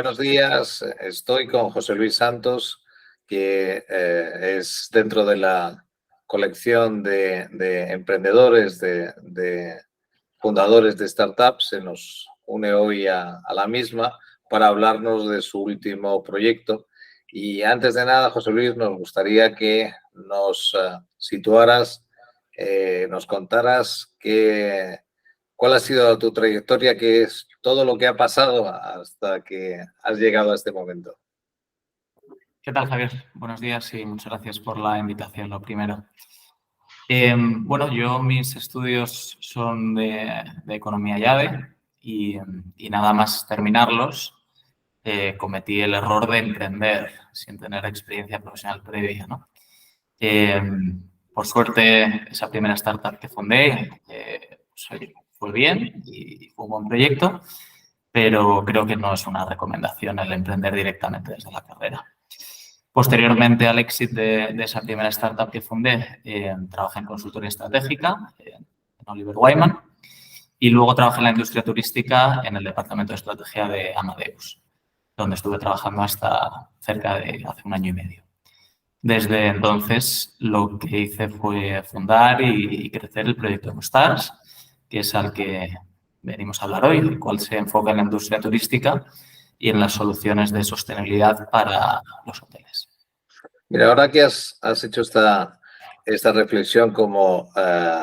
Buenos días. Estoy con José Luis Santos, que es dentro de la colección de emprendedores, de fundadores de startups. Se nos une hoy a la misma para hablarnos de su último proyecto. Y antes de nada, José Luis, nos gustaría que nos situaras, nos contaras cuál ha sido tu trayectoria, qué es todo lo que ha pasado hasta que has llegado a este momento. ¿Qué tal, Javier? Buenos días y muchas gracias por la invitación, lo primero. Yo mis estudios son de Economía y ADE y nada más terminarlos cometí el error de emprender sin tener experiencia profesional previa, ¿no? Por suerte, esa primera startup que fundé fue bien y fue un buen proyecto, pero creo que no es una recomendación el emprender directamente desde la carrera. Posteriormente al éxito de esa primera startup que fundé, trabajé en consultoría estratégica en Oliver Wyman y luego trabajé en la industria turística en el departamento de estrategia de Amadeus, donde estuve trabajando hasta cerca de hace 1 año y medio. Desde entonces, lo que hice fue fundar y crecer el proyecto EcoStars, que es al que venimos a hablar hoy, el cual se enfoca en la industria turística y en las soluciones de sostenibilidad para los hoteles. Mira, ahora que has hecho esta reflexión como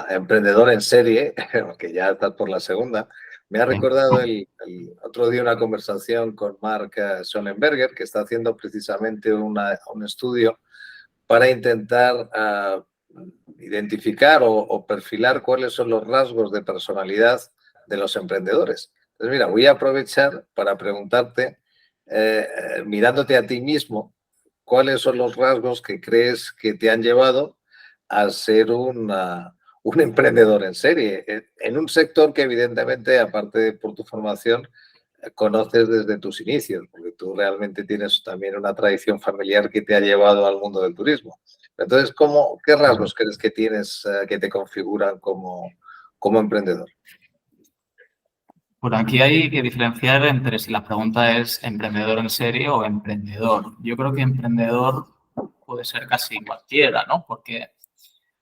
emprendedor en serie, que ya estás por la segunda, me ha recordado el otro día una conversación con Mark Sonnenberger, que está haciendo precisamente un estudio para intentar identificar o perfilar cuáles son los rasgos de personalidad de los emprendedores. Entonces, mira, voy a aprovechar para preguntarte, mirándote a ti mismo, ¿cuáles son los rasgos que crees que te han llevado a ser un emprendedor en serie? En un sector que evidentemente, aparte de por tu formación, conoces desde tus inicios, porque tú realmente tienes también una tradición familiar que te ha llevado al mundo del turismo. Entonces, ¿qué rasgos crees que tienes que te configuran como emprendedor? Bueno, aquí hay que diferenciar entre si la pregunta es emprendedor en serie o emprendedor. Yo creo que emprendedor puede ser casi cualquiera, ¿no? Porque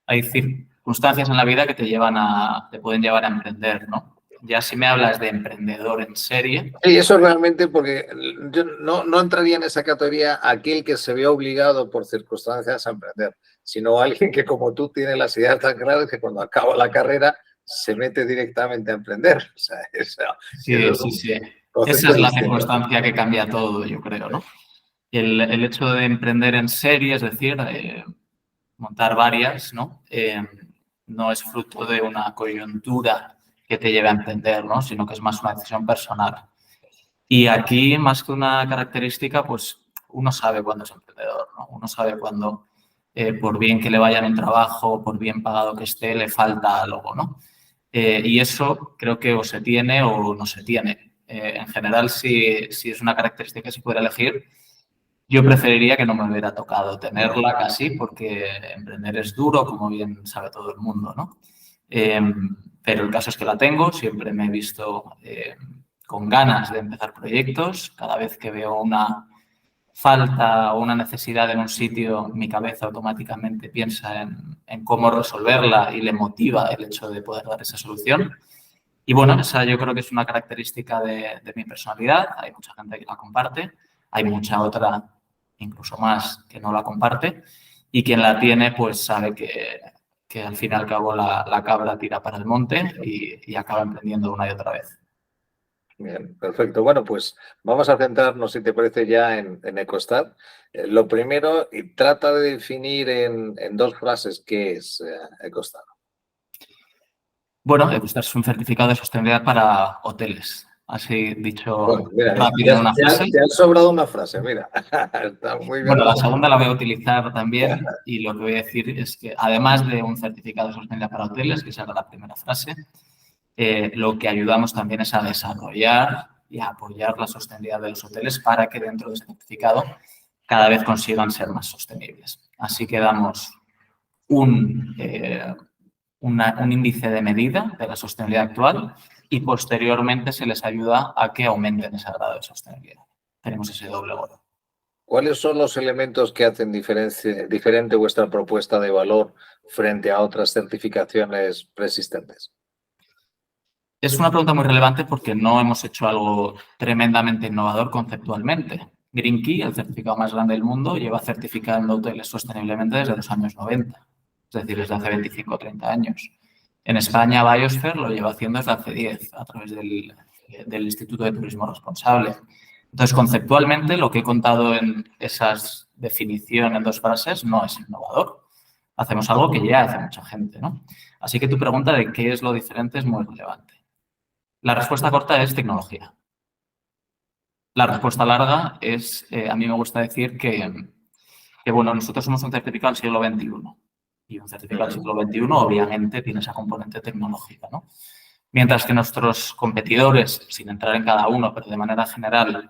hay circunstancias en la vida que te pueden llevar a emprender, ¿no? Ya si me hablas de emprendedor en serie... Sí, eso realmente, porque yo no entraría en esa categoría aquel que se ve obligado por circunstancias a emprender, sino alguien que, como tú, tiene las ideas tan claras que cuando acaba la carrera se mete directamente a emprender. O sea, Sí. Esa es la circunstancia que cambia todo, yo creo, ¿no? El hecho de emprender en serie, es decir, montar varias, ¿no? No es fruto de una coyuntura que te lleve a emprender, ¿no? Sino que es más una decisión personal. Y aquí, más que una característica, pues uno sabe cuándo es emprendedor, ¿no? Uno sabe cuándo, por bien que le vaya en un trabajo, por bien pagado que esté, le falta algo, ¿no? Y eso creo que o se tiene o no se tiene. En general, si es una característica que se pudiera elegir, yo preferiría que no me hubiera tocado tenerla casi, porque emprender es duro, como bien sabe todo el mundo, ¿no? Pero el caso es que la tengo, siempre me he visto con ganas de empezar proyectos. Cada vez que veo una falta o una necesidad en un sitio, mi cabeza automáticamente piensa en cómo resolverla y le motiva el hecho de poder dar esa solución. Y bueno, esa yo creo que es una característica de mi personalidad. Hay mucha gente que la comparte, hay mucha otra, incluso más, que no la comparte. Y quien la tiene, pues sabe que al fin y al cabo la cabra tira para el monte y acaba emprendiendo una y otra vez. Bien, perfecto. Bueno, pues vamos a centrarnos, si te parece, ya en EcoStar. Lo primero, y trata de definir en 2 frases qué es EcoStar. Bueno, EcoStar es un certificado de sostenibilidad para hoteles. Así dicho, Bueno, mira, rápido en una frase. te ha sobrado una frase, mira. Está muy bien. Bueno, la segunda la voy a utilizar también y lo que voy a decir es que además de un certificado de sostenibilidad para hoteles, que esa era la primera frase, lo que ayudamos también es a desarrollar y a apoyar la sostenibilidad de los hoteles para que dentro de ese certificado cada vez consigan ser más sostenibles. Así que damos un índice de medida de la sostenibilidad actual y posteriormente se les ayuda a que aumenten ese grado de sostenibilidad. tenemos ese doble oro. ¿Cuáles son los elementos que hacen diferente vuestra propuesta de valor frente a otras certificaciones preexistentes? Es una pregunta muy relevante porque no hemos hecho algo tremendamente innovador conceptualmente. Green Key, el certificado más grande del mundo, lleva certificando hoteles sosteniblemente desde los años 90, es decir, desde hace 25 o 30 años. En España, Biosphere lo lleva haciendo desde hace 10, a través del Instituto de Turismo Responsable. Entonces, conceptualmente, lo que he contado en esas definiciones en 2 frases no es innovador. Hacemos algo que ya hace mucha gente, ¿no? Así que tu pregunta de qué es lo diferente es muy relevante. La respuesta corta es tecnología. La respuesta larga es, a mí me gusta decir que, bueno, nosotros somos un certificado del siglo XXI. Y un certificado del siglo XXI, obviamente, tiene esa componente tecnológica, ¿no? Mientras que nuestros competidores, sin entrar en cada uno, pero de manera general,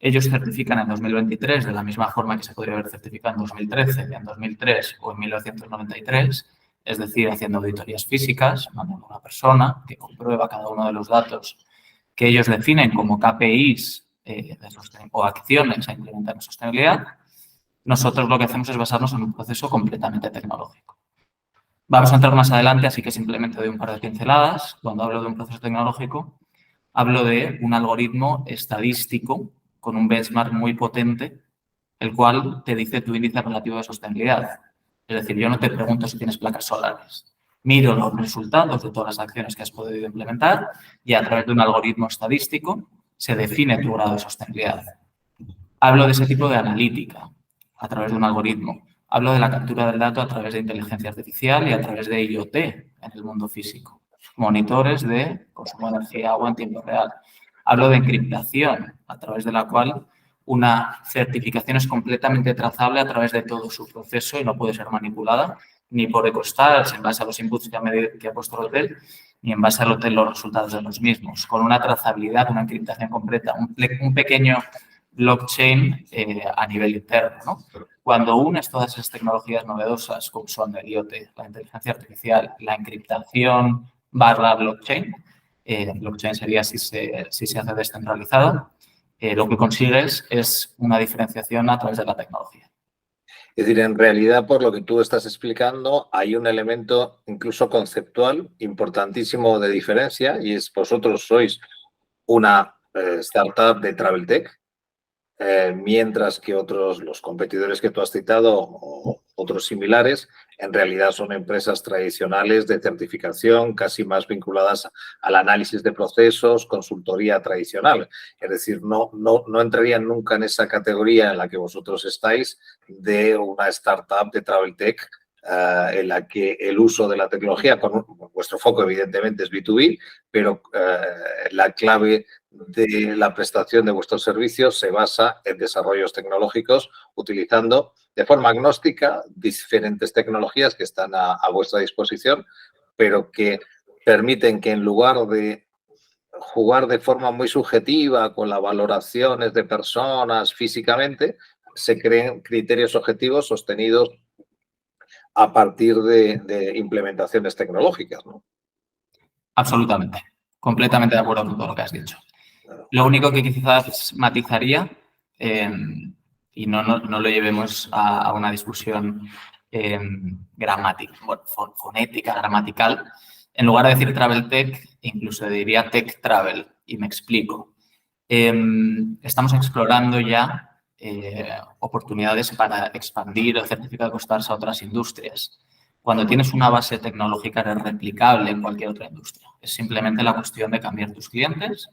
ellos certifican en 2023 de la misma forma que se podría haber certificado en 2013, en 2003 o en 1993, es decir, haciendo auditorías físicas, mandando a una persona que comprueba cada uno de los datos que ellos definen como KPIs o acciones a implementar en sostenibilidad. Nosotros lo que hacemos es basarnos en un proceso completamente tecnológico. Vamos a entrar más adelante, así que simplemente doy un par de pinceladas. Cuando hablo de un proceso tecnológico, hablo de un algoritmo estadístico con un benchmark muy potente, el cual te dice tu índice relativo de sostenibilidad. Es decir, yo no te pregunto si tienes placas solares. Miro los resultados de todas las acciones que has podido implementar y a través de un algoritmo estadístico se define tu grado de sostenibilidad. Hablo de ese tipo de analítica a través de un algoritmo. Hablo de la captura del dato a través de inteligencia artificial y a través de IoT en el mundo físico. Monitores de consumo de energía y agua en tiempo real. Hablo de encriptación, a través de la cual una certificación es completamente trazable a través de todo su proceso y no puede ser manipulada ni por EcoStars en base a los inputs que ha puesto el hotel, ni en base al hotel los resultados de los mismos, con una trazabilidad, una encriptación completa, un pequeño blockchain a nivel interno, ¿no? Cuando unes todas esas tecnologías novedosas, como son el IoT, la inteligencia artificial, la encriptación / blockchain, blockchain sería si se hace descentralizado, lo que consigues es una diferenciación a través de la tecnología. Es decir, en realidad, por lo que tú estás explicando, hay un elemento incluso conceptual importantísimo de diferencia y es vosotros sois una startup de Travel Tech, mientras que los competidores que tú has citado o otros similares, en realidad son empresas tradicionales de certificación, casi más vinculadas al análisis de procesos, consultoría tradicional. Es decir, no entrarían nunca en esa categoría en la que vosotros estáis de una startup de Travel Tech, en la que el uso de la tecnología, con vuestro foco evidentemente es B2B, pero la clave de la prestación de vuestros servicios se basa en desarrollos tecnológicos utilizando de forma agnóstica diferentes tecnologías que están a vuestra disposición, pero que permiten que en lugar de jugar de forma muy subjetiva con las valoraciones de personas físicamente, se creen criterios objetivos sostenidos a partir de implementaciones tecnológicas, ¿no? Absolutamente. Completamente de acuerdo con todo lo que has dicho. Lo único que quizás matizaría, y no lo llevemos a una discusión gramática, fonética, gramatical, en lugar de decir Travel Tech, incluso diría Tech Travel, y me explico. Estamos explorando ya oportunidades para expandir el certificado de EcoStars a otras industrias. Cuando tienes una base tecnológica eres replicable en cualquier otra industria. Es simplemente la cuestión de cambiar tus clientes,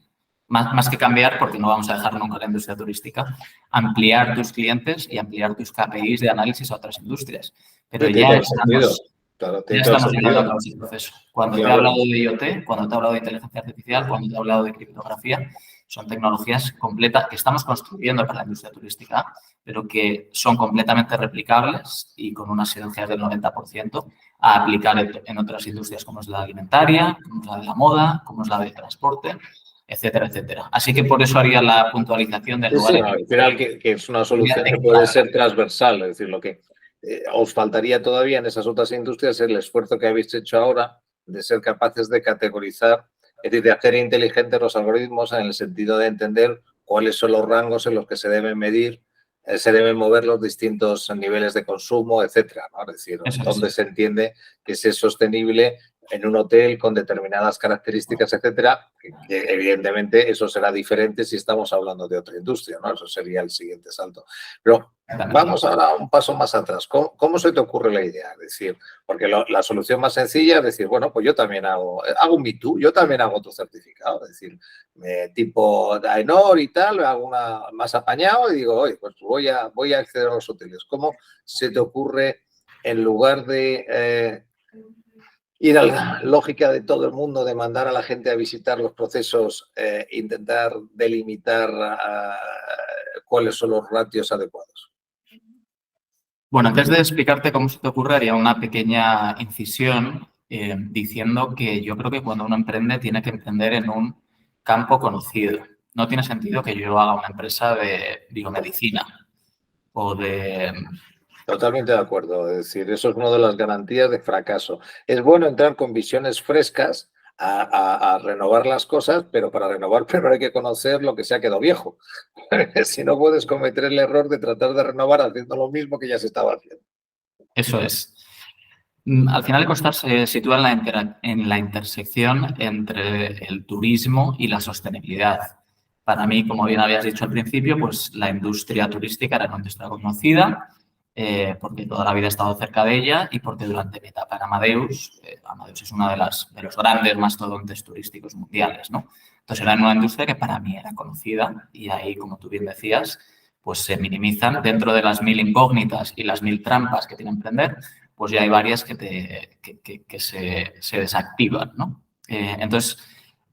más que cambiar, porque no vamos a dejar nunca la industria turística, ampliar tus clientes y ampliar tus KPIs de análisis a otras industrias. Pero ya estamos llevando a cabo ese proceso. Cuando te he hablado de IoT, cuando te he hablado de inteligencia artificial, cuando te he hablado de criptografía, son tecnologías completas que estamos construyendo para la industria turística, pero que son completamente replicables y con unas sinergias del 90% a aplicar en otras industrias como es la alimentaria, como es la de la moda, como es la del transporte, etcétera, etcétera. Así que por eso haría la puntualización del lugar. Sí, al final que es una solución que puede ser transversal, es decir, lo que os faltaría todavía en esas otras industrias es el esfuerzo que habéis hecho ahora de ser capaces de categorizar, es decir, de hacer inteligentes los algoritmos en el sentido de entender cuáles son los rangos en los que se deben medir, se deben mover los distintos niveles de consumo, etcétera, ¿no? Es decir, dónde se entiende que es sostenible en un hotel con determinadas características, etcétera, que evidentemente eso será diferente si estamos hablando de otra industria, ¿no? Eso sería el siguiente salto. Pero vamos ahora un paso más atrás. ¿Cómo se te ocurre la idea? Es decir, porque la solución más sencilla es decir, bueno, pues yo también hago un Me Too, yo también hago tu certificado, es decir, tipo Daenor y tal, hago una más apañado y digo, oye, pues voy a acceder a los hoteles. ¿Cómo se te ocurre, en lugar de ir a la lógica de todo el mundo, de mandar a la gente a visitar los procesos, intentar delimitar cuáles son los ratios adecuados? Bueno, antes de explicarte cómo se te ocurre, haría una pequeña incisión diciendo que yo creo que cuando uno emprende tiene que emprender en un campo conocido. No tiene sentido que yo haga una empresa de biomedicina o de... Totalmente de acuerdo. Es decir, eso es una de las garantías de fracaso. Es bueno entrar con visiones frescas a renovar las cosas, pero para renovar primero hay que conocer lo que se ha quedado viejo. Si no, puedes cometer el error de tratar de renovar haciendo lo mismo que ya se estaba haciendo. Eso es. Al final, Ecostar se sitúa en la intersección entre el turismo y la sostenibilidad. Para mí, como bien habías dicho al principio, pues la industria turística era una industria conocida, porque toda la vida he estado cerca de ella y porque durante mi etapa en Amadeus, Amadeus es uno de los grandes mastodontes turísticos mundiales, ¿no? Entonces era una industria que para mí era conocida y ahí, como tú bien decías, pues se minimizan dentro de las 1000 incógnitas y las 1000 trampas que tiene emprender, pues ya hay varias que se desactivan, ¿no? Entonces,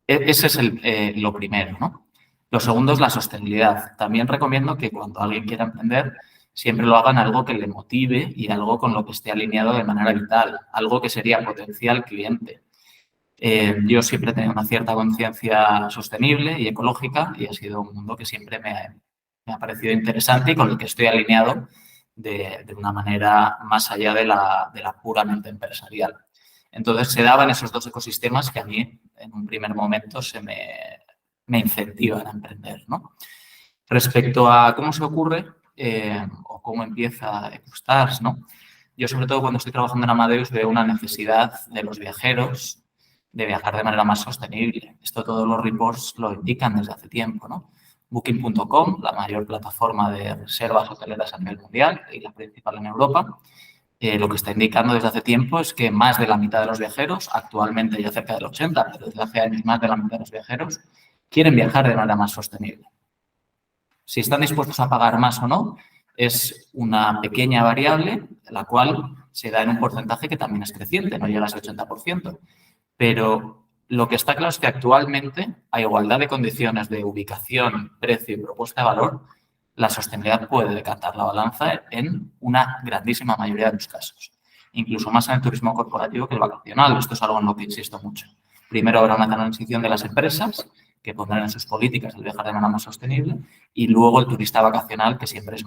ese es lo primero, ¿no? Lo segundo es la sostenibilidad. También recomiendo que cuando alguien quiera emprender, siempre lo hagan algo que le motive y algo con lo que esté alineado de manera vital, algo que sería potencial cliente. Yo siempre he tenido una cierta conciencia sostenible y ecológica y ha sido un mundo que siempre me ha parecido interesante y con el que estoy alineado de una manera más allá de la puramente empresarial. Entonces, se daban esos dos ecosistemas que a mí, en un primer momento, me incentivan a emprender, ¿no? Respecto a cómo se ocurre o cómo empieza Ecostars, ¿no? Yo, sobre todo, cuando estoy trabajando en Amadeus, veo una necesidad de los viajeros de viajar de manera más sostenible. Esto todos los reports lo indican desde hace tiempo, ¿no? Booking.com, la mayor plataforma de reservas hoteleras a nivel mundial y la principal en Europa, lo que está indicando desde hace tiempo es que más de la mitad de los viajeros, actualmente ya cerca del 80%, pero desde hace años más de la mitad de los viajeros, quieren viajar de manera más sostenible. Si están dispuestos a pagar más o no, es una pequeña variable, la cual se da en un porcentaje que también es creciente, no llega a ese 80%. Pero lo que está claro es que actualmente, a igualdad de condiciones de ubicación, precio y propuesta de valor, la sostenibilidad puede decantar la balanza en una grandísima mayoría de los casos. Incluso más en el turismo corporativo que el vacacional. Esto es algo en lo que insisto mucho. Primero habrá una transición de las empresas que pondrán en sus políticas el viajar de manera más sostenible y luego el turista vacacional que siempre es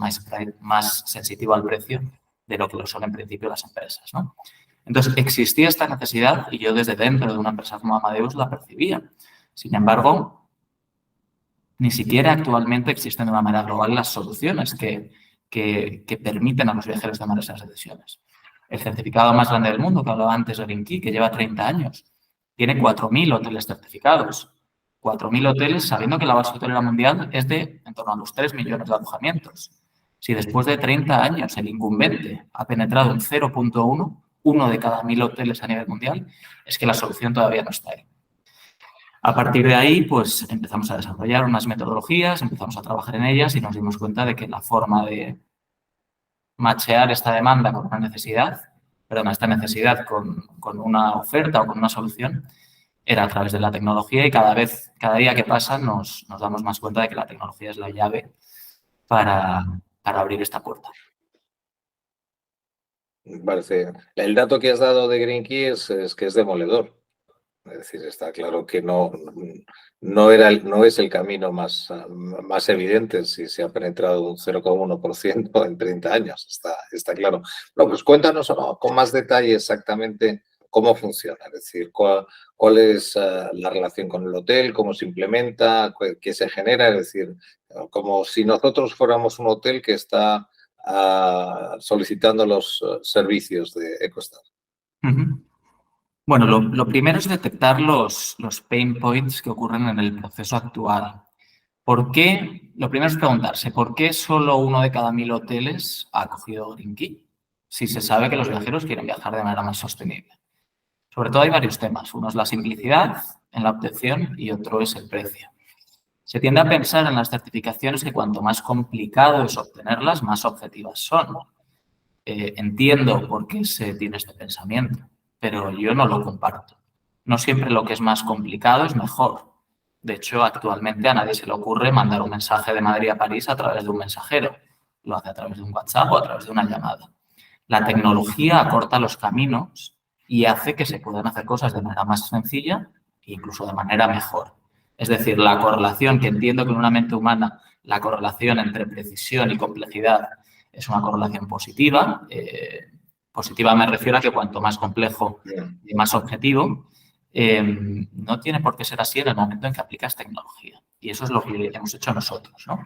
más sensitivo al precio de lo que lo son en principio las empresas, ¿no? Entonces, existía esta necesidad y yo desde dentro de una empresa como Amadeus la percibía. Sin embargo, ni siquiera actualmente existen de una manera global las soluciones que permiten a los viajeros tomar esas decisiones. El certificado más grande del mundo, que hablaba antes de Green Key, que lleva 30 años, tiene 4.000 hoteles certificados. 4.000 hoteles, sabiendo que la base hotelera mundial es de en torno a los 3 millones de alojamientos. Si después de 30 años el incumbente ha penetrado en 0.1, uno de cada 1.000 hoteles a nivel mundial, es que la solución todavía no está ahí. A partir de ahí, pues empezamos a desarrollar unas metodologías, empezamos a trabajar en ellas y nos dimos cuenta de que la forma de machear esta demanda con una necesidad, esta necesidad con una oferta o con una solución, era a través de la tecnología y cada día que pasa nos damos más cuenta de que la tecnología es la llave para abrir esta puerta. Parece. El dato que has dado de Green Key es que es demoledor. Es decir, está claro que no es el camino más evidente si se ha penetrado un 0,1% en 30 años. Está claro. No, pues cuéntanos con más detalle exactamente cómo funciona, es decir, cuál es la relación con el hotel, cómo se implementa, qué se genera, es decir, como si nosotros fuéramos un hotel que está solicitando los servicios de EcoStar. Bueno, lo primero es detectar los pain points que ocurren en el proceso actual. ¿Por qué? Lo primero es preguntarse, ¿por qué solo 1 de cada 1000 hoteles ha cogido Green Key? Si se sabe que los viajeros quieren viajar de manera más sostenible. Sobre todo hay varios temas. Uno es la simplicidad en la obtención y otro es el precio. Se tiende a pensar en las certificaciones que cuanto más complicado es obtenerlas, más objetivas son. Entiendo por qué se tiene este pensamiento, pero yo no lo comparto. No siempre lo que es más complicado es mejor. De hecho, actualmente a nadie se le ocurre mandar un mensaje de Madrid a París a través de un mensajero. Lo hace a través de un WhatsApp o a través de una llamada. La tecnología acorta los caminos y hace que se puedan hacer cosas de manera más sencilla e incluso de manera mejor. Es decir, la correlación, que entiendo que en una mente humana la correlación entre precisión y complejidad es una correlación positiva. Positiva me refiero a que cuanto más complejo y más objetivo, no tiene por qué ser así en el momento en que aplicas tecnología. Y eso es lo que hemos hecho nosotros, ¿no?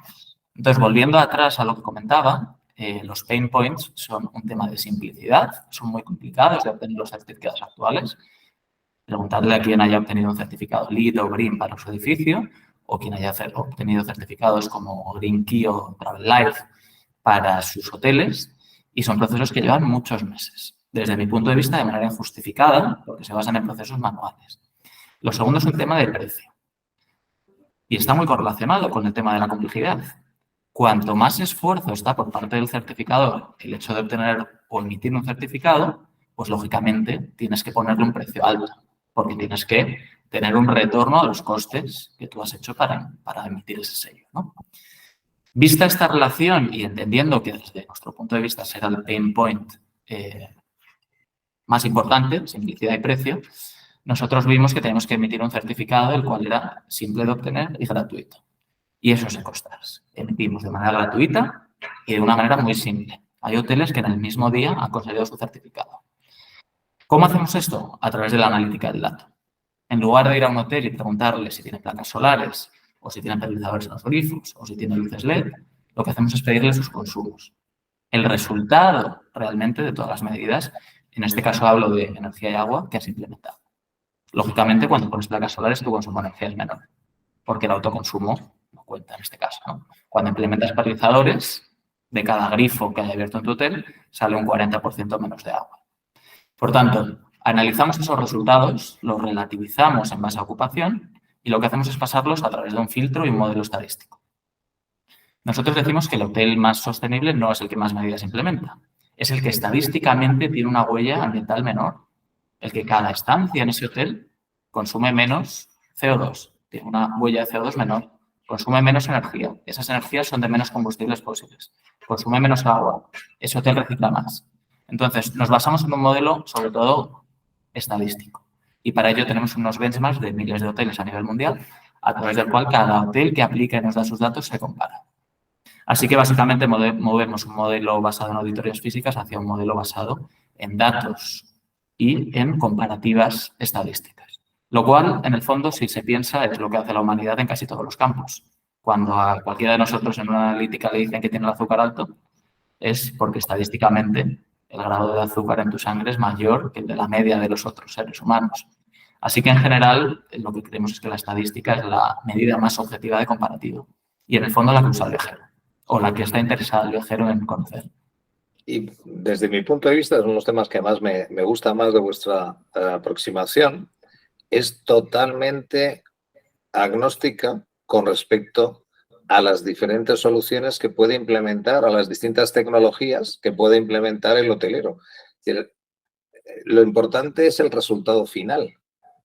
Entonces, volviendo atrás a lo que comentaba, los pain points son un tema de simplicidad, son muy complicados de obtener los certificados actuales. Preguntadle a quien haya obtenido un certificado LEED o Green para su edificio o quien haya obtenido certificados como Green Key o Travel Life para sus hoteles, y son procesos que llevan muchos meses. Desde mi punto de vista, de manera injustificada, porque se basan en procesos manuales. Lo segundo es un tema de precio. Y está muy correlacionado con el tema de la complejidad. Cuanto más esfuerzo está por parte del certificador el hecho de obtener o emitir un certificado, pues lógicamente tienes que ponerle un precio alto, porque tienes que tener un retorno a los costes que tú has hecho para emitir ese sello, ¿no? Vista esta relación y entendiendo que desde nuestro punto de vista será el pain point más importante, simplicidad y precio, nosotros vimos que tenemos que emitir un certificado el cual era simple de obtener y gratuito. Y eso es EcoStars. Emitimos de manera gratuita y de una manera muy simple. Hay hoteles que en el mismo día han conseguido su certificado. ¿Cómo hacemos esto? A través de la analítica del dato. En lugar de ir a un hotel y preguntarle si tiene placas solares, o si tienen polarizadores en los grifos, o si tienen luces LED, lo que hacemos es pedirle sus consumos. El resultado realmente de todas las medidas, en este caso hablo de energía y agua, que has implementado. Lógicamente, cuando pones placas solares, tu consumo de energía es menor, porque el autoconsumo no cuenta en este caso, ¿no? Cuando implementas polarizadores, de cada grifo que haya abierto en tu hotel, sale un 40% menos de agua. Por tanto, analizamos esos resultados, los relativizamos en base a ocupación y lo que hacemos es pasarlos a través de un filtro y un modelo estadístico. Nosotros decimos que el hotel más sostenible no es el que más medidas implementa, es el que estadísticamente tiene una huella ambiental menor, el que cada estancia en ese hotel consume menos CO2, tiene una huella de CO2 menor, consume menos energía, esas energías son de menos combustibles fósiles, consume menos agua, ese hotel recicla más. Entonces, nos basamos en un modelo, sobre todo, estadístico. Y para ello tenemos unos benchmarks de miles de hoteles a nivel mundial, a través del cual cada hotel que aplica y nos da sus datos se compara. Así que, básicamente, movemos un modelo basado en auditorías físicas hacia un modelo basado en datos y en comparativas estadísticas. Lo cual, en el fondo, si se piensa, es lo que hace la humanidad en casi todos los campos. Cuando a cualquiera de nosotros en una analítica le dicen que tiene el azúcar alto, es porque estadísticamente el grado de azúcar en tu sangre es mayor que el de la media de los otros seres humanos. Así que, en general, lo que creemos es que la estadística es la medida más objetiva de comparativo. Y, en el fondo, la que usa el viajero, o la que está interesado el viajero en conocer. Y desde mi punto de vista, es uno de los temas que más me gusta más de vuestra aproximación, es totalmente agnóstica con respecto a las diferentes soluciones que puede implementar, a las distintas tecnologías que puede implementar el hotelero. Lo importante es el resultado final,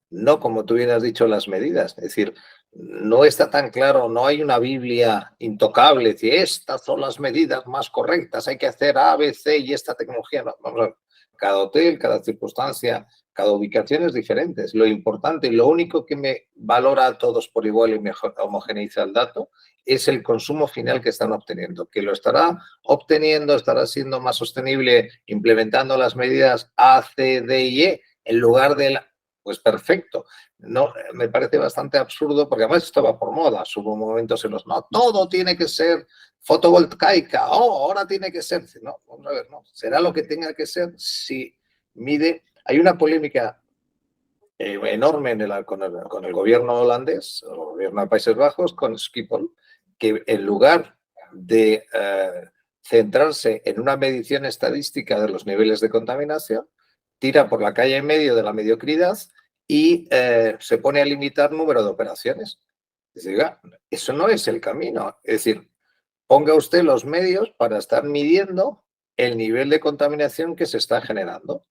no, como tú bien has dicho, las medidas. Es decir, no está tan claro, no hay una Biblia intocable, si estas son las medidas más correctas, hay que hacer A, B, C y esta tecnología. No, vamos a ver, cada hotel, cada circunstancia, cada ubicación es diferente. Lo importante y lo único que me valora a todos por igual y me homogeneiza el dato es el consumo final que están obteniendo. Que lo estará obteniendo, estará siendo más sostenible implementando las medidas A, C, D y E. en lugar de la... Pues perfecto. No, me parece bastante absurdo porque además esto va por moda. Hubo momentos en los no, todo tiene que ser fotovoltaica, ahora tiene que ser... No, vamos a ver, no. Será lo que tenga que ser si mide... Hay una polémica enorme con el gobierno holandés, el gobierno de Países Bajos, con Schiphol, que en lugar de centrarse en una medición estadística de los niveles de contaminación, tira por la calle en medio de la mediocridad y se pone a limitar número de operaciones. Es decir, eso no es el camino. Es decir, ponga usted los medios para estar midiendo el nivel de contaminación que se está generando.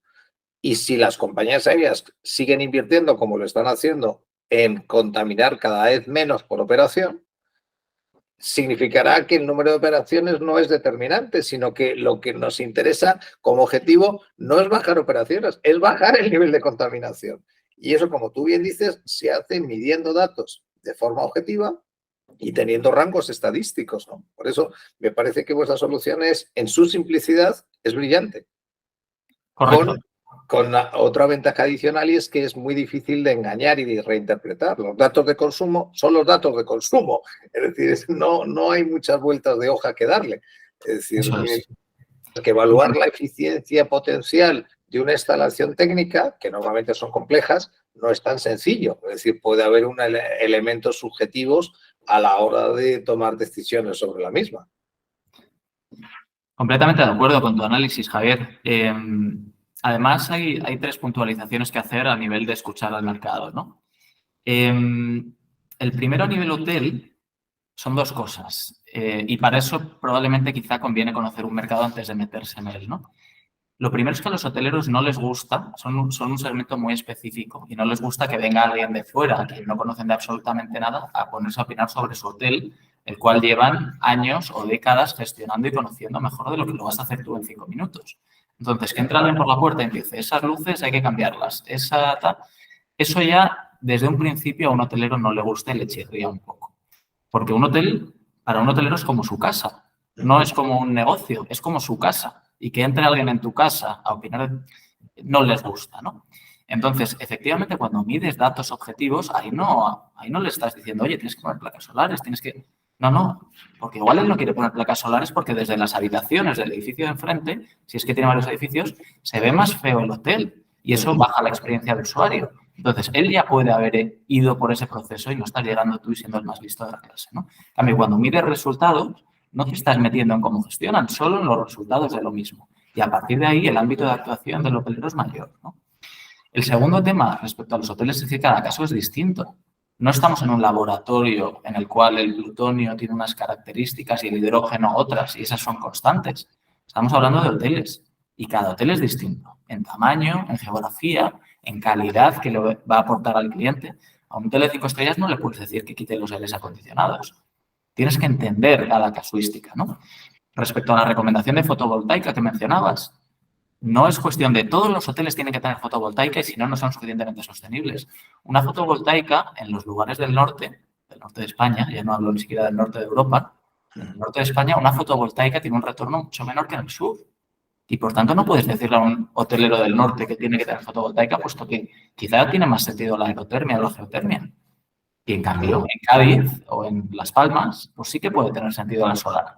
Y si las compañías aéreas siguen invirtiendo como lo están haciendo en contaminar cada vez menos por operación, significará que el número de operaciones no es determinante, sino que lo que nos interesa como objetivo no es bajar operaciones, es bajar el nivel de contaminación. Y eso, como tú bien dices, se hace midiendo datos de forma objetiva y teniendo rangos estadísticos, ¿no? Por eso me parece que vuestra solución es, en su simplicidad, es brillante. Correcto. Con otra ventaja adicional, y es que es muy difícil de engañar y de reinterpretar. Los datos de consumo son los datos de consumo. Es decir, no hay muchas vueltas de hoja que darle. Es decir, que evaluar la eficiencia potencial de una instalación técnica, que normalmente son complejas, no es tan sencillo. Es decir, puede haber elementos subjetivos a la hora de tomar decisiones sobre la misma. Completamente de acuerdo con tu análisis, Javier. Además, hay tres puntualizaciones que hacer a nivel de escuchar al mercado, ¿no? El primero a nivel hotel son dos cosas y para eso probablemente quizá conviene conocer un mercado antes de meterse en él, ¿no? Lo primero es que a los hoteleros no les gusta, son un segmento muy específico y no les gusta que venga alguien de fuera, que no conocen de absolutamente nada, a ponerse a opinar sobre su hotel, el cual llevan años o décadas gestionando y conociendo mejor de lo que lo vas a hacer tú en 5 minutos. Entonces, que entra alguien por la puerta y dice, esas luces hay que cambiarlas, eso ya desde un principio a un hotelero no le gusta y le chirría un poco. Porque un hotel, para un hotelero es como su casa, no es como un negocio, es como su casa. Y que entre alguien en tu casa a opinar no les gusta, ¿no? Entonces, efectivamente, cuando mides datos objetivos, ahí no le estás diciendo, oye, tienes que poner placas solares, tienes que... No, porque igual él no quiere poner placas solares porque desde las habitaciones del edificio de enfrente, si es que tiene varios edificios, se ve más feo el hotel y eso baja la experiencia del usuario. Entonces, él ya puede haber ido por ese proceso y no estás llegando tú y siendo el más listo de la clase, ¿no? En cambio, cuando mides resultados, no te estás metiendo en cómo gestionan, solo en los resultados de lo mismo. Y a partir de ahí, el ámbito de actuación del hotelero es mayor, ¿no? El segundo tema respecto a los hoteles es que cada caso es distinto. No estamos en un laboratorio en el cual el plutonio tiene unas características y el hidrógeno otras, y esas son constantes. Estamos hablando de hoteles y cada hotel es distinto, en tamaño, en geografía, en calidad que le va a aportar al cliente. A un hotel de 5 estrellas no le puedes decir que quite los aires acondicionados. Tienes que entender cada casuística, ¿no? Respecto a la recomendación de fotovoltaica que mencionabas, no es cuestión de todos los hoteles tienen que tener fotovoltaica y si no, no son suficientemente sostenibles. Una fotovoltaica en los lugares del norte de España, ya no hablo ni siquiera del norte de Europa, en el norte de España una fotovoltaica tiene un retorno mucho menor que en el sur. Y por tanto no puedes decirle a un hotelero del norte que tiene que tener fotovoltaica, puesto que quizá tiene más sentido la aerotermia o la geotermia. Y en cambio, en Cádiz o en Las Palmas, pues sí que puede tener sentido la solar.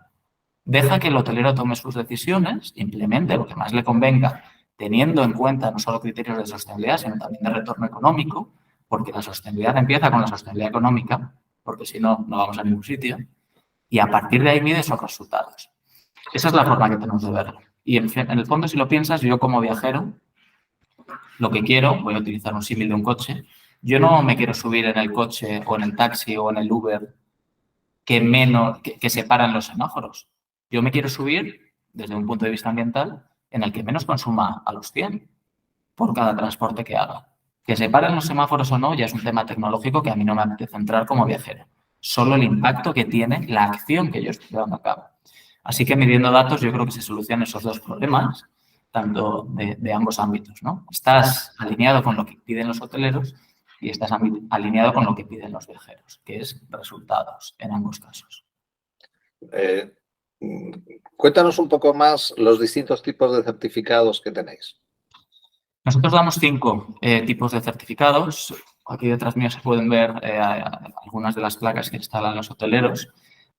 Deja que el hotelero tome sus decisiones, implemente lo que más le convenga, teniendo en cuenta no solo criterios de sostenibilidad, sino también de retorno económico, porque la sostenibilidad empieza con la sostenibilidad económica, porque si no, no vamos a ningún sitio, y a partir de ahí mide esos resultados. Esa es la forma que tenemos de verlo. Y en el fondo, si lo piensas, yo como viajero, lo que quiero, voy a utilizar un símil de un coche, yo no me quiero subir en el coche o en el taxi o en el Uber que separan los semáforos. Yo me quiero subir, desde un punto de vista ambiental, en el que menos consuma a los 100 por cada transporte que haga. Que separen los semáforos o no ya es un tema tecnológico que a mí no me apetece entrar como viajero. Solo el impacto que tiene la acción que yo estoy llevando a cabo. Así que midiendo datos yo creo que se solucionan esos dos problemas, tanto de ambos ámbitos, ¿no? Estás alineado con lo que piden los hoteleros y estás alineado con lo que piden los viajeros, que es resultados en ambos casos. Cuéntanos un poco más los distintos tipos de certificados que tenéis. Nosotros damos 5 tipos de certificados. Aquí detrás mío se pueden ver algunas de las placas que instalan los hoteleros.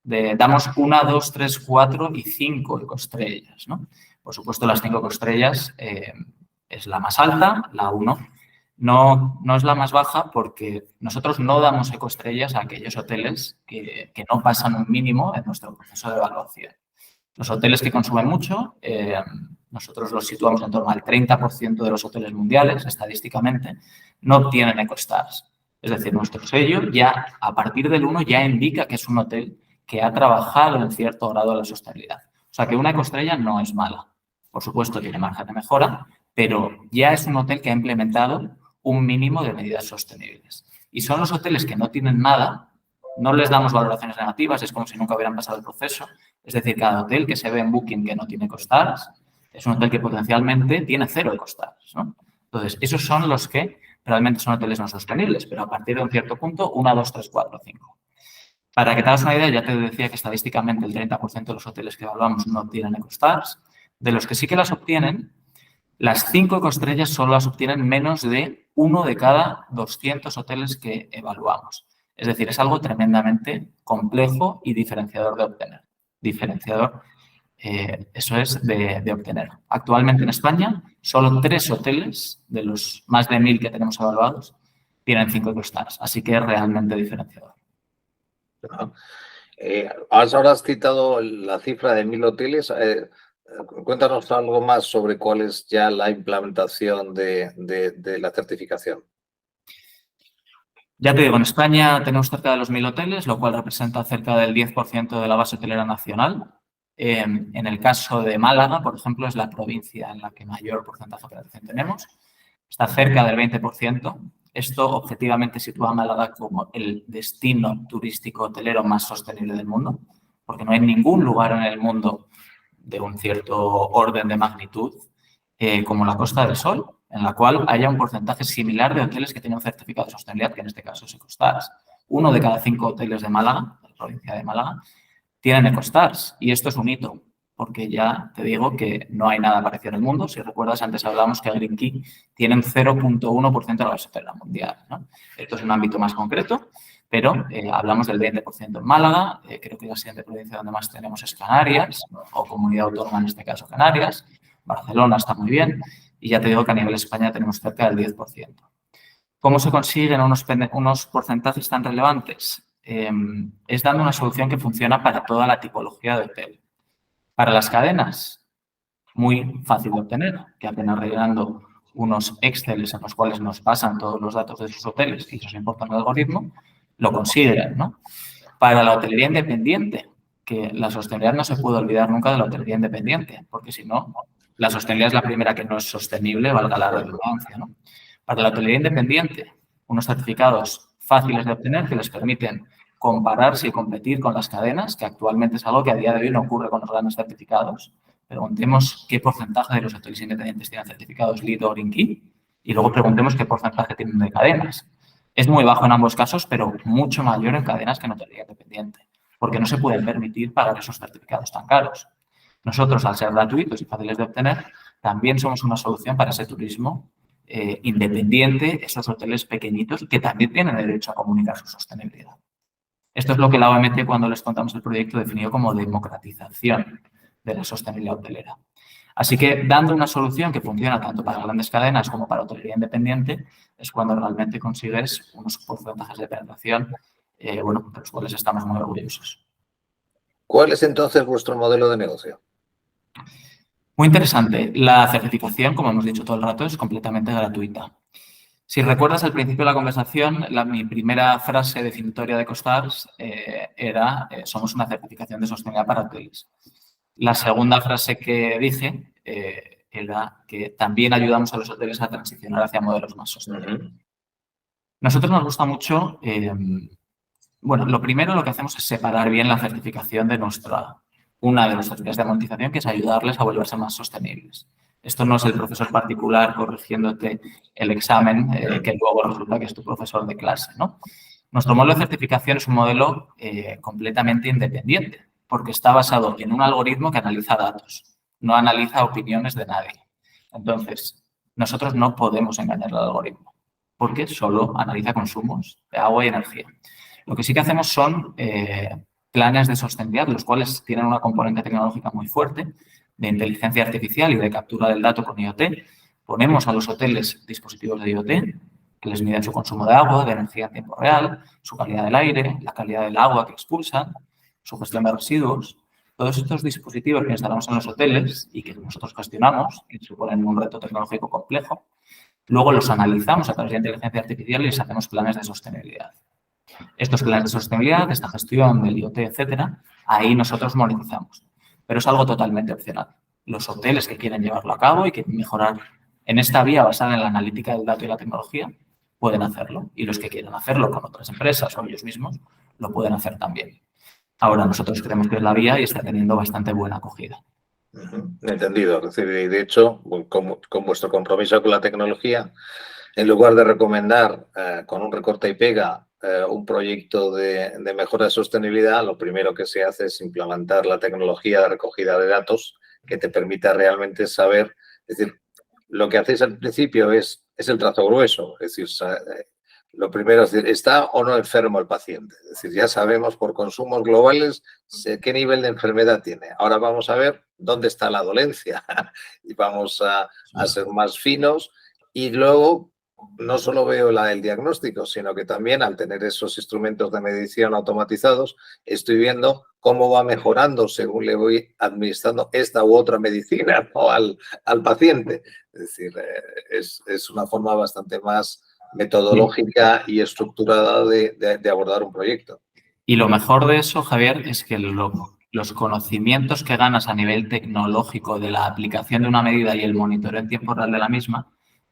Damos 1, 2, 3, 4 y 5 ecoestrellas, ¿no? Por supuesto, las 5 ecoestrellas es la más alta, la 1. No es la más baja porque nosotros no damos ecoestrellas a aquellos hoteles que no pasan un mínimo en nuestro proceso de evaluación. Los hoteles que consumen mucho, nosotros los situamos en torno al 30% de los hoteles mundiales, estadísticamente, no tienen EcoStars. Es decir, nuestro sello ya, a partir del 1, ya indica que es un hotel que ha trabajado en cierto grado de la sostenibilidad. O sea, que una ecoestrella no es mala. Por supuesto, tiene margen de mejora, pero ya es un hotel que ha implementado un mínimo de medidas sostenibles. Y son los hoteles que no tienen nada, no les damos valoraciones negativas, es como si nunca hubieran pasado el proceso. Es decir, cada hotel que se ve en Booking que no tiene EcoStars es un hotel que potencialmente tiene 0 EcoStars, ¿no? Entonces, esos son los que realmente son hoteles no sostenibles, pero a partir de un cierto punto, 1, 2, 3, 4, 5. Para que te hagas una idea, ya te decía que estadísticamente el 30% de los hoteles que evaluamos no tienen EcoStars. De los que sí que las obtienen, las 5 ecoestrellas solo las obtienen menos de 1 de cada 200 hoteles que evaluamos. Es decir, es algo tremendamente complejo y diferenciador de obtener. Eso es de obtener. Actualmente en España, solo 3 hoteles de los más de 1000 que tenemos evaluados tienen 5 EcoStars, así que es realmente diferenciador. Ahora has citado la cifra de 1000 hoteles. Cuéntanos algo más sobre cuál es ya la implementación de la certificación. Ya te digo, en España tenemos cerca de los 1000 hoteles, lo cual representa cerca del 10% de la base hotelera nacional. En el caso de Málaga, por ejemplo, es la provincia en la que mayor porcentaje de operación tenemos. Está cerca del 20%. Esto objetivamente sitúa a Málaga como el destino turístico hotelero más sostenible del mundo, porque no hay ningún lugar en el mundo de un cierto orden de magnitud como la Costa del Sol, en la cual haya un porcentaje similar de hoteles que tienen un certificado de sostenibilidad, que en este caso es EcoStars. 1 de cada 5 hoteles de Málaga, de la provincia de Málaga, tienen EcoStars. Y esto es un hito, porque ya te digo que no hay nada parecido en el mundo. Si recuerdas, antes hablábamos que Green Key tiene un 0.1% de la base hotelera mundial, ¿no? Esto es un ámbito más concreto, pero hablamos del 20% en Málaga. Creo que la siguiente provincia donde más tenemos es Canarias, o comunidad autónoma, en este caso Canarias. Barcelona está muy bien. Y ya te digo que a nivel España tenemos cerca del 10%. ¿Cómo se consiguen unos porcentajes tan relevantes? Es dando una solución que funciona para toda la tipología de hotel. Para las cadenas, muy fácil de obtener, que apenas rellenando unos Exceles en los cuales nos pasan todos los datos de sus hoteles y se importa en el algoritmo, lo consiguen, ¿no? Para la hotelería independiente, que la sostenibilidad no se puede olvidar nunca de la hotelería independiente, porque si no, la sostenibilidad es la primera que no es sostenible, valga la redundancia, ¿no? Para la hotelería independiente, unos certificados fáciles de obtener que les permiten compararse y competir con las cadenas, que actualmente es algo que a día de hoy no ocurre con los grandes certificados. Preguntemos qué porcentaje de los hoteles independientes tienen certificados LEED o Green Key y luego preguntemos qué porcentaje tienen de cadenas. Es muy bajo en ambos casos, pero mucho mayor en cadenas que en hotelería independiente, porque no se pueden permitir pagar esos certificados tan caros. Nosotros, al ser gratuitos y fáciles de obtener, también somos una solución para ese turismo independiente, esos hoteles pequeñitos que también tienen derecho a comunicar su sostenibilidad. Esto es lo que la OMT, cuando les contamos el proyecto, definió como democratización de la sostenibilidad hotelera. Así que, dando una solución que funciona tanto para grandes cadenas como para hotelería independiente, es cuando realmente consigues unos porcentajes de penetración, de los cuales estamos muy orgullosos. ¿Cuál es entonces vuestro modelo de negocio? Muy interesante. La certificación, como hemos dicho todo el rato, es completamente gratuita. Si recuerdas al principio de la conversación, mi primera frase definitoria de EcoStars era somos una certificación de sostenibilidad para hoteles. La segunda frase que dije era que también ayudamos a los hoteles a transicionar hacia modelos más sostenibles. Nosotros nos gusta mucho, lo primero lo que hacemos es separar bien la certificación de una de nuestras vías de monetización, que es ayudarles a volverse más sostenibles. Esto no es el profesor particular corrigiéndote el examen que luego resulta que es tu profesor de clase, ¿no? Nuestro modelo de certificación es un modelo completamente independiente, porque está basado en un algoritmo que analiza datos, no analiza opiniones de nadie. Entonces, nosotros no podemos engañar al algoritmo porque solo analiza consumos de agua y energía. Lo que sí que hacemos son planes de sostenibilidad, los cuales tienen una componente tecnológica muy fuerte de inteligencia artificial y de captura del dato con IoT. Ponemos a los hoteles dispositivos de IoT que les miden su consumo de agua, de energía en tiempo real, su calidad del aire, la calidad del agua que expulsan, su gestión de residuos. Todos estos dispositivos que instalamos en los hoteles y que nosotros gestionamos, que suponen un reto tecnológico complejo, luego los analizamos a través de inteligencia artificial y les hacemos planes de sostenibilidad. Estos planes de sostenibilidad, esta gestión del IoT, etcétera, ahí nosotros monetizamos. Pero es algo totalmente opcional. Los hoteles que quieren llevarlo a cabo y quieren mejorar en esta vía basada en la analítica del dato y la tecnología, pueden hacerlo. Y los que quieren hacerlo con otras empresas o ellos mismos, lo pueden hacer también. Ahora, nosotros creemos que es la vía y está teniendo bastante buena acogida. Entendido. Es decir, de hecho, con vuestro compromiso con la tecnología, en lugar de recomendar con un recorta y pega un proyecto de mejora de sostenibilidad, lo primero que se hace es implementar la tecnología de recogida de datos que te permita realmente saber, es decir, lo que hacéis al principio es el trazo grueso, es decir, lo primero es decir, ¿está o no enfermo el paciente? Es decir, ya sabemos por consumos globales qué nivel de enfermedad tiene. Ahora vamos a ver dónde está la dolencia y vamos a ser más finos. Y luego no solo veo el diagnóstico, sino que también al tener esos instrumentos de medición automatizados, estoy viendo cómo va mejorando según le voy administrando esta u otra medicina, ¿no? al paciente. Es decir, es una forma bastante más metodológica y estructurada de abordar un proyecto. Y lo mejor de eso, Javier, es que los conocimientos que ganas a nivel tecnológico de la aplicación de una medida y el monitoreo en tiempo real de la misma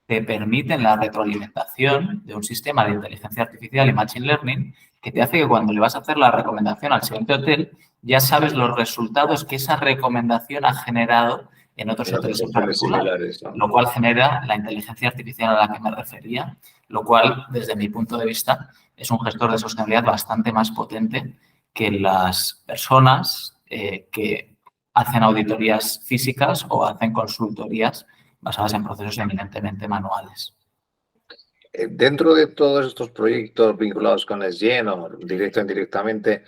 te permiten la retroalimentación de un sistema de inteligencia artificial y machine learning que te hace que cuando le vas a hacer la recomendación al siguiente hotel ya sabes los resultados que esa recomendación ha generado en otros hoteles similares, ¿no? Lo cual genera la inteligencia artificial a la que me refería, lo cual, desde mi punto de vista, es un gestor de sostenibilidad bastante más potente que las personas que hacen auditorías físicas o hacen consultorías basadas en procesos eminentemente manuales. Dentro de todos estos proyectos vinculados con SGEN o directo o indirectamente,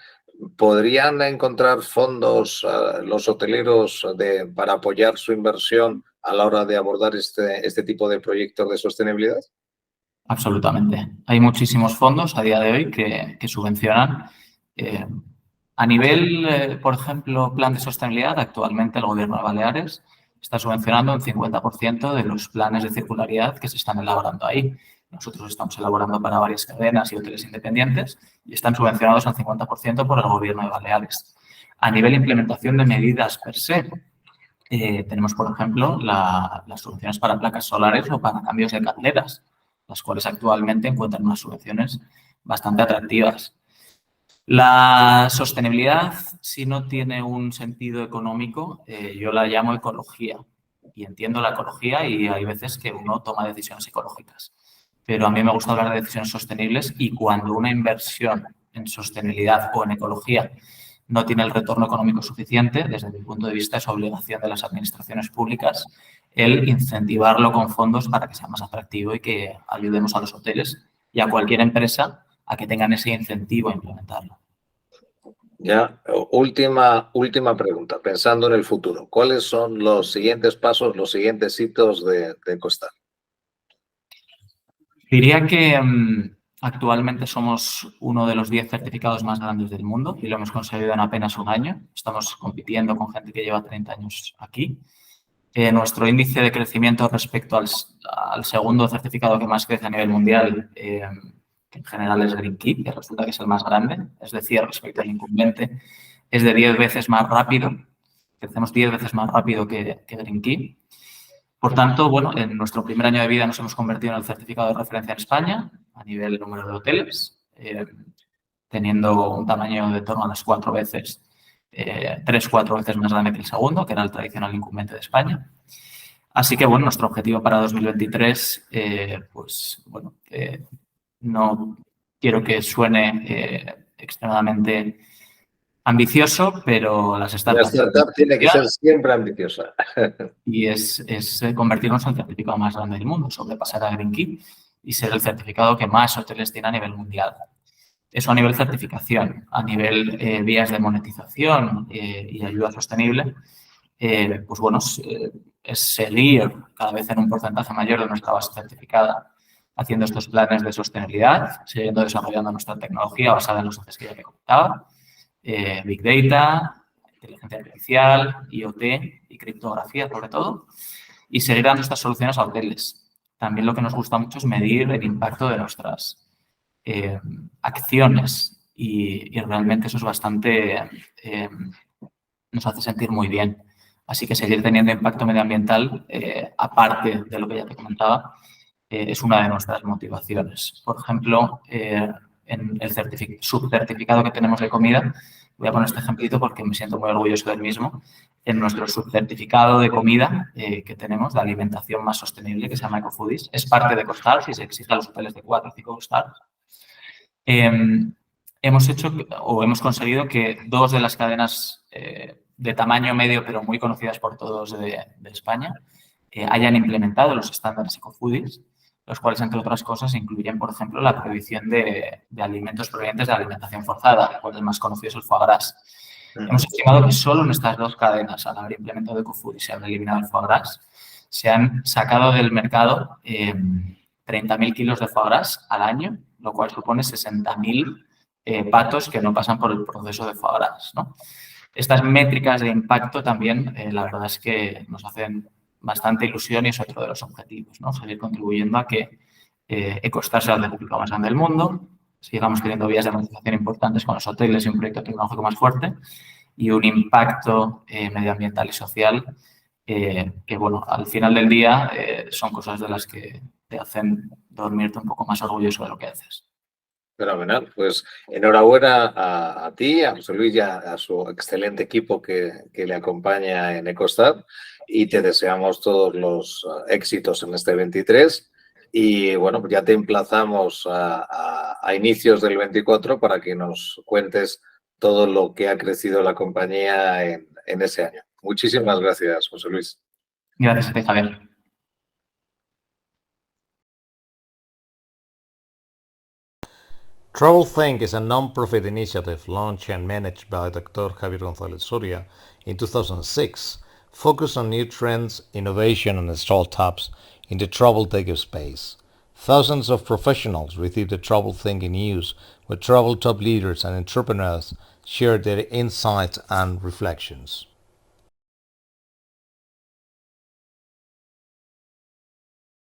¿podrían encontrar fondos los hoteleros para apoyar su inversión a la hora de abordar este tipo de proyectos de sostenibilidad? Absolutamente. Hay muchísimos fondos a día de hoy que subvencionan. A nivel, por ejemplo, plan de sostenibilidad, actualmente el Gobierno de Baleares está subvencionando un 50% de los planes de circularidad que se están elaborando ahí. Nosotros estamos elaborando para varias cadenas y hoteles independientes y están subvencionados al 50% por el Gobierno de Baleares. A nivel de implementación de medidas per se, tenemos, por ejemplo, las subvenciones para placas solares o para cambios de calderas, las cuales actualmente encuentran unas subvenciones bastante atractivas. La sostenibilidad, si no tiene un sentido económico, yo la llamo ecología. Y entiendo la ecología y hay veces que uno toma decisiones ecológicas. Pero a mí me gusta hablar de decisiones sostenibles y cuando una inversión en sostenibilidad o en ecología no tiene el retorno económico suficiente, desde mi punto de vista es obligación de las administraciones públicas el incentivarlo con fondos para que sea más atractivo y que ayudemos a los hoteles y a cualquier empresa a que tengan ese incentivo a implementarlo. Ya, última pregunta, pensando en el futuro, ¿cuáles son los siguientes pasos, los siguientes hitos de Costar? Diría que actualmente somos uno de los 10 certificados más grandes del mundo y lo hemos conseguido en apenas un año. Estamos compitiendo con gente que lleva 30 años aquí. Nuestro índice de crecimiento respecto al segundo certificado que más crece a nivel mundial, que en general es Green Key, que resulta que es el más grande, es decir, respecto al incumbente, es de 10 veces más rápido. Crecemos 10 veces más rápido que Green Key. Por tanto, bueno, en nuestro primer año de vida nos hemos convertido en el certificado de referencia en España a nivel número de hoteles, teniendo un tamaño de torno a las 4 veces 3-4 veces más grande que el segundo, que era el tradicional incumbente de España. Así que, bueno, nuestro objetivo para 2023, no quiero que suene extremadamente ambicioso, pero las La startups... startup tiene que ser siempre ambiciosa. Y es convertirnos en el certificado más grande del mundo, sobrepasar a Green Key y ser el certificado que más hoteles tiene a nivel mundial. Eso a nivel certificación, a nivel vías de monetización y ayuda sostenible, pues bueno, es seguir cada vez en un porcentaje mayor de nuestra base certificada haciendo estos planes de sostenibilidad, siguiendo desarrollando nuestra tecnología basada en los ejes que ya te comentaba, Big Data, inteligencia artificial, IoT y criptografía sobre todo, y seguir dando estas soluciones a hoteles. También lo que nos gusta mucho es medir el impacto de nuestras acciones y realmente eso es bastante, nos hace sentir muy bien. Así que seguir teniendo impacto medioambiental, aparte de lo que ya te comentaba, es una de nuestras motivaciones. Por ejemplo, en el subcertificado que tenemos de comida, voy a poner este ejemplito porque me siento muy orgulloso del mismo, en nuestro subcertificado de comida que tenemos de alimentación más sostenible, que se llama Ecofoodies, es parte de EcoStars y se exige a los hoteles de 4 o 5 stars. Hemos hecho o hemos conseguido que 2 de las cadenas de tamaño medio, pero muy conocidas por todos de España, hayan implementado los estándares Ecofoodies, los cuales, entre otras cosas, incluyen, por ejemplo, la prohibición de alimentos provenientes de alimentación forzada, el más conocido es el foie gras. Hemos estimado que solo en estas 2 cadenas, al haber implementado Ecofoodies y haber eliminado el foie gras, se han sacado del mercado 30.000 kilos de foie gras al año, lo cual supone 60.000 patos que no pasan por el proceso de foie gras, ¿no? Estas métricas de impacto también, la verdad es que nos hacen bastante ilusión y es otro de los objetivos, ¿no? Seguir contribuyendo a que EcoStars sea el certificado más grande del mundo, sigamos teniendo vías de monetización importantes con los hoteles y un proyecto tecnológico más fuerte y un impacto medioambiental y social que, bueno, al final del día son cosas de las que te hacen dormirte un poco más orgulloso de lo que haces. Fenomenal. Pues enhorabuena a ti, a José Luis y a su excelente equipo que le acompaña en EcoStar y te deseamos todos los éxitos en este 23 y bueno, ya te emplazamos a inicios del 24 para que nos cuentes todo lo que ha crecido la compañía en ese año. Muchísimas gracias, José Luis. Gracias a ti, Javier. TravelThink is a non-profit initiative launched and managed by Dr. Javier González Soria in 2006, focused on new trends, innovation, and startups in the travel tech space. Thousands of professionals receive the TravelThink news, where travel top leaders and entrepreneurs share their insights and reflections.